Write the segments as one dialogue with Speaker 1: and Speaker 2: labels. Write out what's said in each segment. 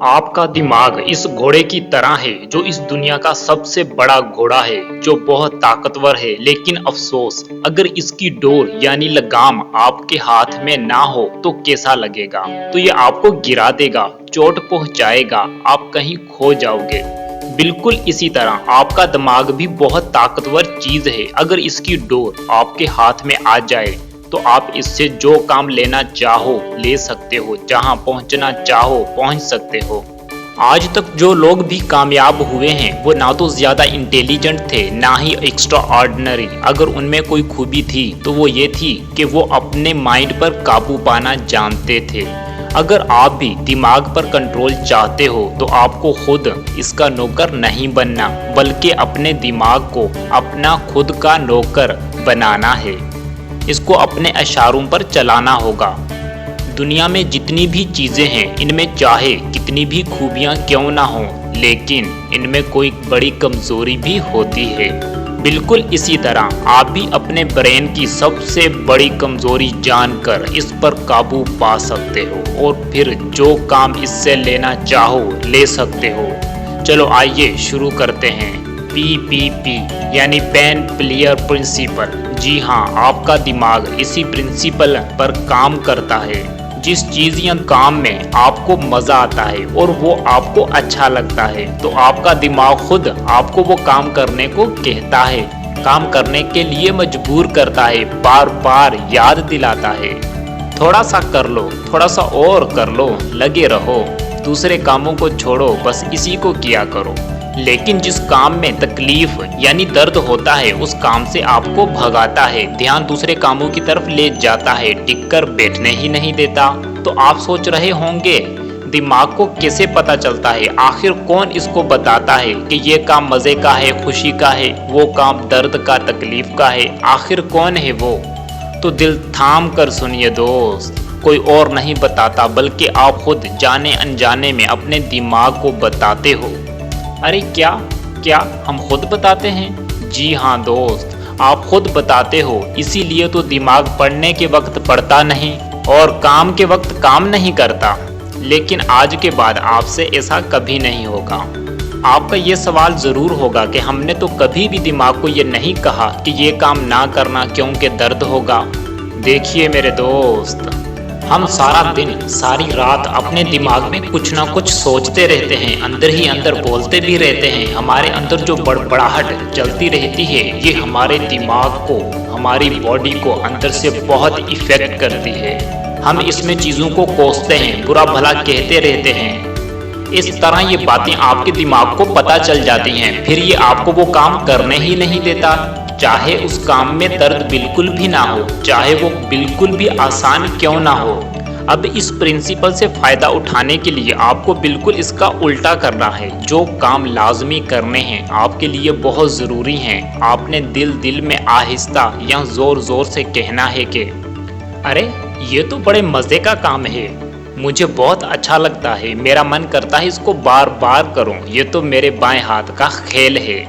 Speaker 1: आपका दिमाग इस घोड़े की तरह है जो इस दुनिया का सबसे बड़ा घोड़ा है, जो बहुत ताकतवर है। लेकिन अफसोस, अगर इसकी डोर यानी लगाम आपके हाथ में ना हो तो कैसा लगेगा? तो ये आपको गिरा देगा, चोट पहुंचाएगा, आप कहीं खो जाओगे। बिल्कुल इसी तरह आपका दिमाग भी बहुत ताकतवर चीज है। अगर इसकी डोर आपके हाथ में आ जाए तो आप इससे जो काम लेना चाहो ले सकते हो, जहां पहुंचना चाहो पहुंच सकते हो। आज तक जो लोग भी कामयाब हुए हैं वो ना तो ज्यादा इंटेलिजेंट थे ना ही एक्स्ट्रा ऑर्डिनरी। अगर उनमें कोई खूबी थी तो वो ये थी कि वो अपने माइंड पर काबू पाना जानते थे। अगर आप भी दिमाग पर कंट्रोल चाहते हो तो आपको खुद इसका नौकर नहीं बनना, बल्कि अपने दिमाग को अपना खुद का नौकर बनाना है। इसको अपने इशारों पर चलाना होगा। दुनिया में जितनी भी चीज़ें हैं, इनमें चाहे कितनी भी खूबियाँ क्यों ना हों, लेकिन इनमें कोई बड़ी कमज़ोरी भी होती है। बिल्कुल इसी तरह आप भी अपने ब्रेन की सबसे बड़ी कमज़ोरी जानकर इस पर काबू पा सकते हो और फिर जो काम इससे लेना चाहो ले सकते हो। चलो आइए शुरू करते हैं। PPP यानी पेन प्लेयर प्रिंसिपल। जी हाँ, आपका दिमाग इसी प्रिंसिपल पर काम करता है। जिस चीज़ या काम में आपको मज़ा आता है और वो आपको अच्छा लगता है तो आपका दिमाग खुद आपको वो काम करने को कहता है, काम करने के लिए मजबूर करता है, बार बार याद दिलाता है। थोड़ा सा कर लो, थोड़ा सा और कर लो, लगे रहो, दूसरे कामों को छोड़ो, बस इसी को किया करो। लेकिन जिस काम में तकलीफ यानी दर्द होता है उस काम से आपको भगाता है, ध्यान दूसरे कामों की तरफ ले जाता है, टिककर बैठने ही नहीं देता। तो आप सोच रहे होंगे दिमाग को कैसे पता चलता है, आखिर कौन इसको बताता है कि ये काम मज़े का है, खुशी का है, वो काम दर्द का, तकलीफ का है, आखिर कौन है वो? तो दिल थाम कर सुनिए दोस्त, कोई और नहीं बताता बल्कि आप खुद जाने अनजाने में अपने दिमाग को बताते हो। अरे क्या क्या हम खुद बताते हैं? जी हाँ दोस्त, आप खुद बताते हो। इसीलिए तो दिमाग पढ़ने के वक्त पढ़ता नहीं और काम के वक्त काम नहीं करता। लेकिन आज के बाद आपसे ऐसा कभी नहीं होगा। आपका ये सवाल ज़रूर होगा कि हमने तो कभी भी दिमाग को ये नहीं कहा कि ये काम ना करना क्योंकि दर्द होगा। देखिए मेरे दोस्त, हम सारा दिन सारी रात अपने दिमाग में कुछ ना कुछ सोचते रहते हैं, अंदर ही अंदर बोलते भी रहते हैं। हमारे अंदर जो बड़बड़ाहट चलती रहती है ये हमारे दिमाग को, हमारी बॉडी को अंदर से बहुत इफेक्ट करती है। हम इसमें चीज़ों को कोसते हैं, बुरा भला कहते रहते हैं। इस तरह ये बातें आपके दिमाग को पता चल जाती हैं, फिर ये आपको वो काम करने ही नहीं देता, चाहे उस काम में दर्द बिल्कुल भी ना हो, चाहे वो बिल्कुल भी आसान क्यों ना हो। अब इस प्रिंसिपल से फ़ायदा उठाने के लिए आपको बिल्कुल इसका उल्टा करना है। जो काम लाजमी करने हैं, आपके लिए बहुत ज़रूरी हैं, आपने दिल दिल में आहिस्ता या ज़ोर ज़ोर से कहना है कि अरे ये तो बड़े मज़े का काम है, मुझे बहुत अच्छा लगता है, मेरा मन करता है इसको बार बार करूं, ये तो मेरे बाएं हाथ का खेल है।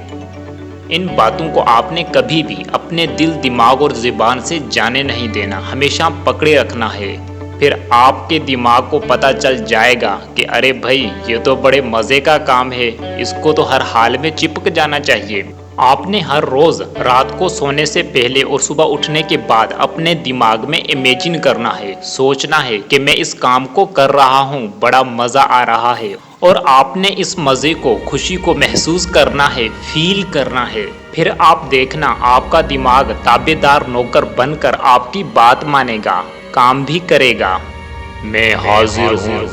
Speaker 1: इन बातों को आपने कभी भी अपने दिल, दिमाग और ज़ुबान से जाने नहीं देना, हमेशा पकड़े रखना है। फिर आपके दिमाग को पता चल जाएगा कि अरे भाई ये तो बड़े मज़े का काम है, इसको तो हर हाल में चिपक जाना चाहिए। आपने हर रोज़ रात को सोने से पहले और सुबह उठने के बाद अपने दिमाग में इमेजिन करना है, सोचना है कि मैं इस काम को कर रहा हूँ, बड़ा मज़ा आ रहा है, और आपने इस मज़े को, खुशी को महसूस करना है, फील करना है। फिर आप देखना आपका दिमाग ताबेदार नौकर बनकर आपकी बात मानेगा, काम भी करेगा। मैं हाजिर हूँ,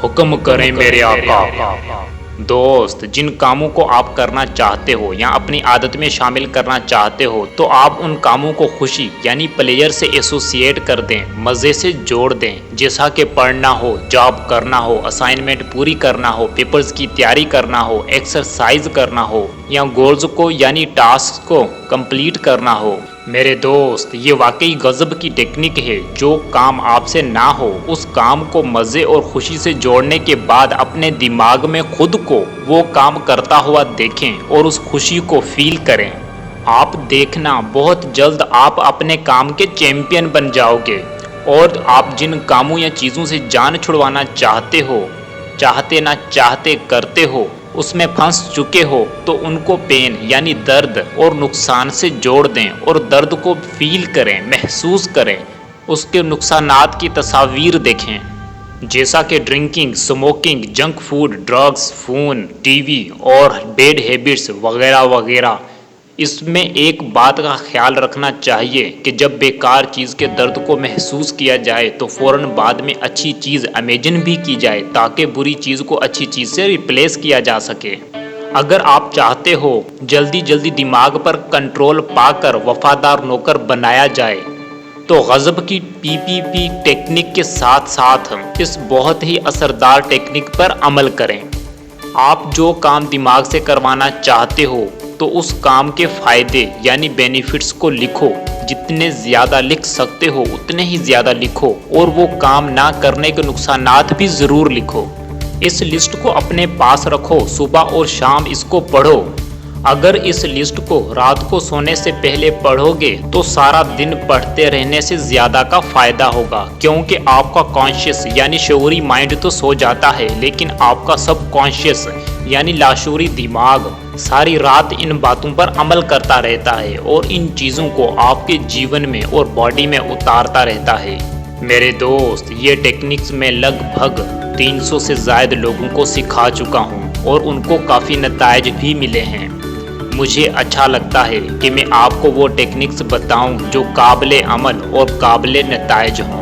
Speaker 1: हुक्म करें मेरे आका। दोस्त, जिन कामों को आप करना चाहते हो या अपनी आदत में शामिल करना चाहते हो तो आप उन कामों को खुशी यानी प्लेजर से एसोसिएट कर दें, मज़े से जोड़ दें। जैसा कि पढ़ना हो, जॉब करना हो, असाइनमेंट पूरी करना हो, पेपर्स की तैयारी करना हो, एक्सरसाइज करना हो या गोल्स को यानी टास्क को कंप्लीट करना हो। मेरे दोस्त, ये वाकई गजब की टेक्निक है। जो काम आपसे ना हो उस काम को मज़े और खुशी से जोड़ने के बाद अपने दिमाग में खुद को वो काम करता हुआ देखें और उस खुशी को फील करें। आप देखना बहुत जल्द आप अपने काम के चैंपियन बन जाओगे। और आप जिन कामों या चीज़ों से जान छुड़वाना चाहते हो, चाहते ना चाहते करते हो, उसमें फंस चुके हो, तो उनको पेन यानी दर्द और नुकसान से जोड़ दें और दर्द को फील करें, महसूस करें, उसके नुकसानात की तस्वीर देखें, जैसा कि drinking, smoking, junk food, drugs, phone, TV और बैड हैबिट्स वगैरह वगैरह। इसमें एक बात का ख्याल रखना चाहिए कि जब बेकार चीज़ के दर्द को महसूस किया जाए तो फ़ौरन बाद में अच्छी चीज़ इमेजिन भी की जाए ताकि बुरी चीज़ को अच्छी चीज़ से रिप्लेस किया जा सके। अगर आप चाहते हो जल्दी जल्दी दिमाग पर कंट्रोल पाकर वफादार नौकर बनाया जाए तो गज़ब की पीपीपी टेक्निक के साथ साथ इस बहुत ही असरदार टेक्निक पर अमल करें। आप जो काम दिमाग से करवाना चाहते हो तो उस काम के फायदे यानी बेनिफिट्स को लिखो, जितने ज़्यादा लिख सकते हो उतने ही ज़्यादा लिखो, और वो काम ना करने के नुकसानात भी ज़रूर लिखो। इस लिस्ट को अपने पास रखो, सुबह और शाम इसको पढ़ो। अगर इस लिस्ट को रात को सोने से पहले पढ़ोगे तो सारा दिन पढ़ते रहने से ज़्यादा का फ़ायदा होगा, क्योंकि आपका कॉन्शियस यानी शऊरी माइंड तो सो जाता है, लेकिन आपका सब कॉन्शियस यानी लाशूरी दिमाग सारी रात इन बातों पर अमल करता रहता है और इन चीज़ों को आपके जीवन में और बॉडी में उतारता रहता है। मेरे दोस्त, ये टेक्निक्स मैं लगभग 300 से ज़ायद लोगों को सिखा चुका हूँ और उनको काफ़ी नताइज भी मिले हैं। मुझे अच्छा लगता है कि मैं आपको वो टेक्निक्स बताऊं जो काबिल अमल और काबिल नताइज हों।